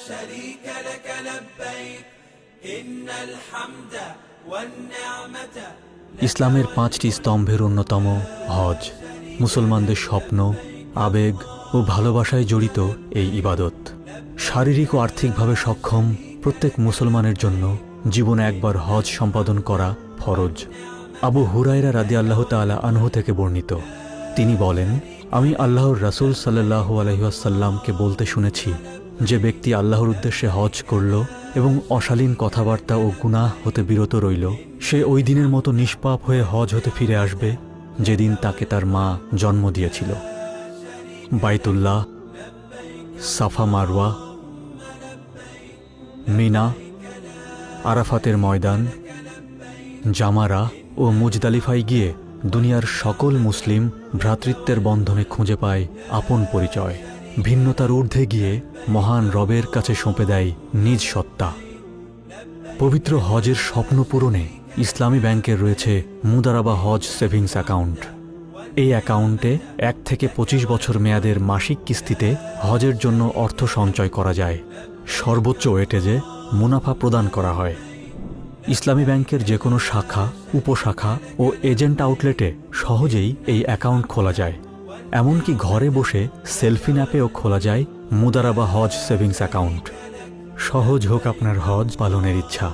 شريك لك لبيك إن الحمد والنعمة ইসলামের 5টি স্তম্ভের অন্যতম হজ। মুসলমানদের স্বপ্ন, আবেগ ও ভালোবাসায় জড়িত এই ইবাদত। শারীরিক ও আর্থিকভাবে সক্ষম প্রত্যেক মুসলমানের জন্য জীবনে একবার হজ সম্পাদন করা ফরজ। আবু হুরায়রা রাদিয়াল্লাহু তাআলা আনহু থেকে বর্ণিত, তিনি বলেন, আমি আল্লাহর রাসূল সাল্লাল্লাহু আলাইহি ওয়াসাল্লামকে বলতে শুনেছি, যে ব্যক্তি আল্লাহর উদ্দেশ্যে হজ করল এবং অশালীন কথাবার্তা ও গুনাহ হতে বিরত রইল, সে ওই দিনের মতো নিষ্পাপ হয়ে হজ হতে ফিরে আসবে যেদিন তাকে তার মা জন্ম দিয়েছিল। বাইতুল্লাহ, সাফা মারওয়া, মিনা, আরাফাতের ময়দান, জামারা ও মুজদালিফায় গিয়ে দুনিয়ার সকল মুসলিম ভ্রাতৃত্বের বন্ধনে খুঁজে পায় আপন পরিচয়। ভিন্নতার ঊর্ধ্বে গিয়ে মহান রবের কাছে সঁপে দেয় নিজ সত্তা। পবিত্র হজের স্বপ্ন পূরণে ইসলামী ব্যাংকের রয়েছে মুদারাবা হজ সেভিংস অ্যাকাউন্ট। এই অ্যাকাউন্টে 1 থেকে 25 বছর মেয়াদের মাসিক কিস্তিতে হজের জন্য অর্থ সঞ্চয় করা যায়। সর্বোচ্চ ওয়েটেজে মুনাফা প্রদান করা হয়। ইসলামী ব্যাংকের যে কোনো শাখা, উপশাখা ও এজেন্ট আউটলেটে সহজেই এই অ্যাকাউন্ট খোলা যায়। এমনকি ঘরে বসে সেলফিন অ্যাপেও খোলা যায় মুদারাবা হজ সেভিংস অ্যাকাউন্ট। সহজ হোক আপনার হজ পালনের ইচ্ছা।